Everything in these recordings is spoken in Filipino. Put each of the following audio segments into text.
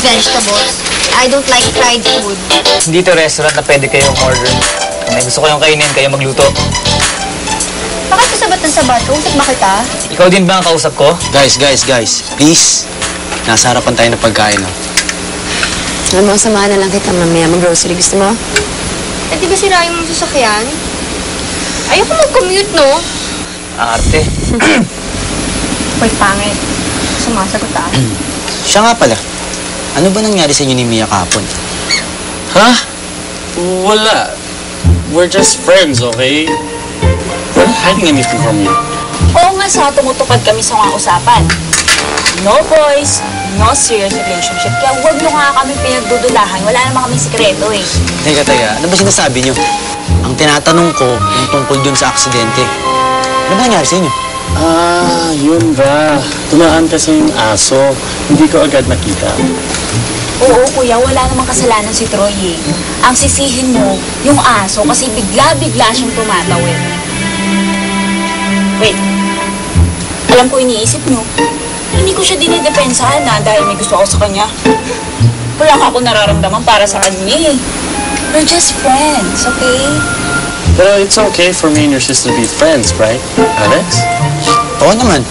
vegetables. I don't like fried food. Hindi to restaurant na pwede kayong order. Kung may gusto kayong kainin, kayo magluto. Bakit kasabat ng sabat? Kausap ba kita? Ikaw din ba ang kausap ko? Guys. Please. Nasa harapan tayo ng pagkain, no? Alam mo, samahan na lang kita mamaya mag-grocery. Gusto mo? Eh, di ba sirain mo sa sasakyan? Ayoko mag-commute, no? Arte. Hoy, pangit. Sumasagot ah. Siya nga pala. Ano ba nangyari sa inyo ni Mia kahapon? Ha? Wala. We're just friends, okay? We're not hiding anything from you. Oo nga sa tumutupad kami sa mga usapan. No boys, no serious relationship. Kaya huwag nyo nga kami pinagdudulahan. Wala naman kaming sikreto eh. Teka. Ano ba sinasabi niyo? Ang tinatanong ko, yung tungkol dun sa aksidente. Ano ba nangyari sa inyo? Yun ba? Tumaan kasi yung aso. Hindi ko agad nakita. Oo kuya, wala namang kasalanan si Troy eh. Ang sisihin mo, yung aso kasi bigla-bigla siyang tumatawid. Wait. Alam ko iniisip nyo. Hindi ko siya dinidepensahan na dahil may gusto ako sa kanya. Wala ka ako nararamdaman para sa kanya eh. We're just friends, okay? Pero it's okay for me and your sister to be friends, right, Alex? Oo naman.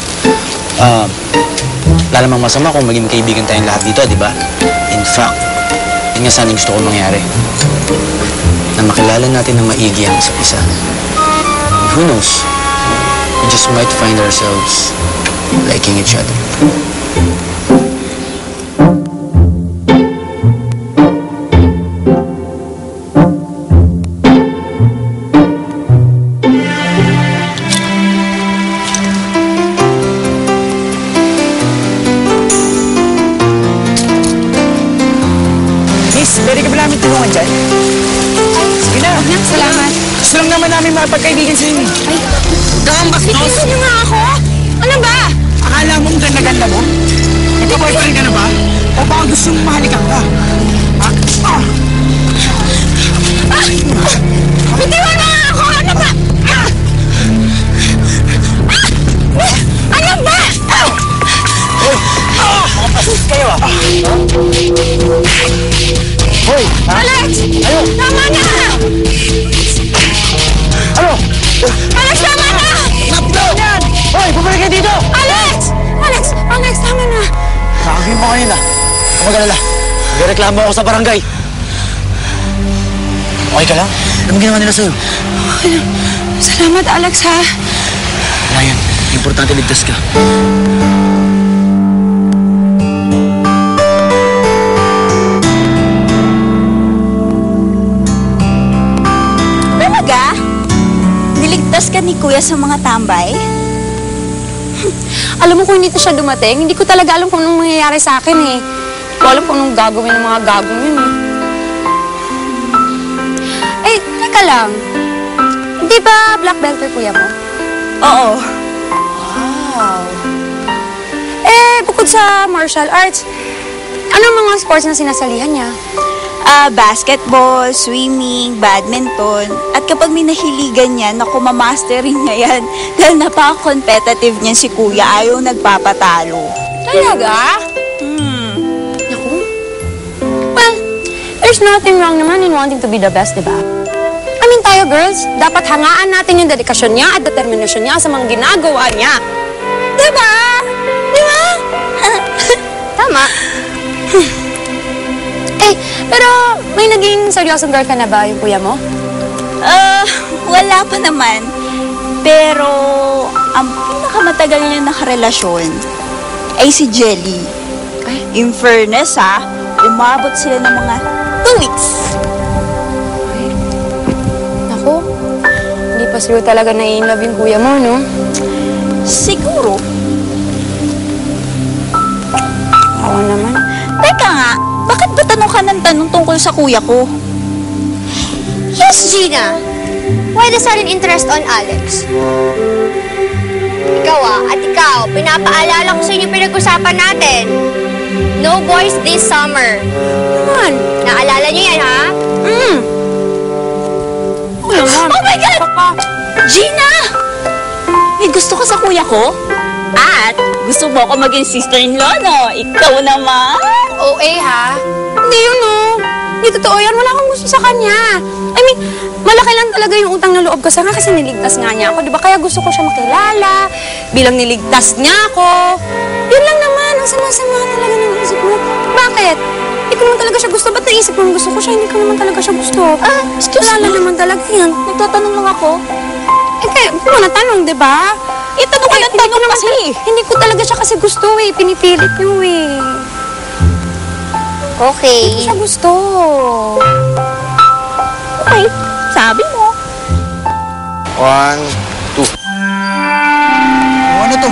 Wala namang masama kung maging kaibigan tayong lahat dito, di ba? In fact, yun nga sana gusto ko mangyari. Na makilala natin ng maigi ang isa't isa. And who knows? We just might find ourselves liking each other. Miss, pwede ka ba namin tulungan dyan? Sige na. Salamat. Gusto lang naman namin mapagkaibigan sa inyo. Ay, Dong, gusto niyo nga ako? Ano ba? Akala mong ganda-ganda mo? Nagka-boyfriend ka na ba? O baka gusto mong mahalikan ka? Bitiwan mo nga ako! Ano ba? Ano ba? Mga pasis kayo ah! Hoy! Alex! Ano? Tama na! Ano? Alex, tama na! Naplo! Hoy! Bumalik ka dito! Alex, tama na! Nakagin mo kanina. Kumagalala. Nagreklamo ako sa barangay. Okay ka lang? Anong ginawa nila sa'yo? Okay lang. Salamat, Alex, ha? Ryan, importante ligtas ka. Talaga? Niligtas ka ni Kuya sa mga tambay? Alam mo kung hindi siya dumating, hindi ko talaga alam kung anong mangyayari sa akin eh. Hindi ko alam kung anong gagawin ng mga gagawin yun eh. Eh, teka lang. Di ba black belter kuya mo? Oo. Wow. Eh, bukod sa martial arts, anong mga sports na sinasalihan niya? Basketball, swimming, badminton. At kapag may nahiligan niya, naku, mamastering niya yan. Dahil napaka-competitive niya si Kuya, ayaw nagpapatalo. Talaga? Naku. Well, there's nothing wrong naman in wanting to be the best, diba? I mean, tayo girls, dapat hangaan natin yung dedikasyon niya at determinasyon niya sa mga ginagawa niya. Diba? Diba? Tama. Eh, pero may naging seryosong girl ka na ba yung kuya mo? Wala pa naman. Pero, ang pinakamatagal niya nakarelasyon ay si Jelly. In fairness, umabot sila ng mga 2 weeks. Naku, hindi pa siguro talaga na-inlove yung kuya mo, no? Siguro. Oo naman. Teka nga, bakit ba tanong ka ng tanong tungkol sa kuya ko? Yes, Gina. Why the sudden interest on Alex? Ikaw at ikaw, pinapaalala ko sa inyo pinag-usapan natin. No boys this summer. Naman. Naalala niyo yan, ha? Oh my God! Gina! May gusto ka sa kuya ko? At gusto mo ako maging sister-in-law, no? Ikaw naman? OA, ha? Hindi totoo yan. Wala akong gusto sa kanya. I mean, malaki lang talaga yung utang na loob ko sa kanya kasi niligtas nga niya ako, di ba? Kaya gusto ko siya makilala, bilang niligtas niya ako. Yun lang naman, ang sama-sama talaga ng isip mo. Bakit? Hindi ko naman talaga siya gusto. Ba't naisip mo gusto ko siya? Hindi ko naman talaga siya gusto. Wala lang naman talaga yan. Nagtatanong lang ako. Eh, kaya, hindi mo natanong, di ba? Itanong ka ng tanong kasi. Hindi ko talaga siya kasi gusto eh. Pinipilit niyo eh. Okay. Hindi ko siya gusto. Okay, sabi mo. 1, 2. O ano to?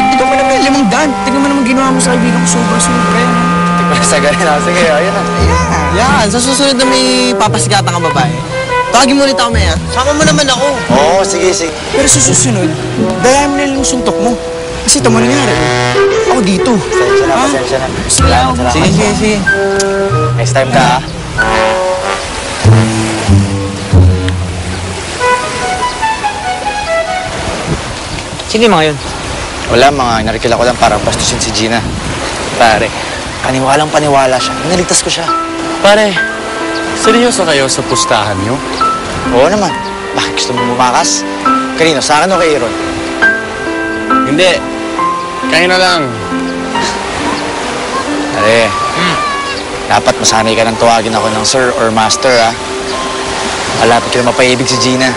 Tignan mo naman 500. Tignan mo naman ginawa mo sa kaibigan ko. Sobra-sobra yan. Sige na. Sige, ayun na. Yan, sa susunod na may papasikatan kang babae. Tawagin mo ulit ako, Maya. Sama mo naman ako. Oo, sige. Pero sa susunod, dayahan mo na lang yung suntok mo. Kasi ito mo nangyari. Ako dito. Pasensya na. Salamat. Sige. Next time ka, ha? Sino yung mga yun? Wala, mga narikila ko lang parang bastusin si Gina. Pare, paniwalang-paniwala siya. Inaligtas ko siya. Pare, seryoso kayo sa pustahan niyo? Oo naman. Bakit gusto mo bumakas? Kanino? Sa akin o kay Aaron? Hindi. Kayo na lang. Pare, dapat masanay ka nang tuwagin ako ng sir or master, ha? Malapit ka na mapaibig si Gina.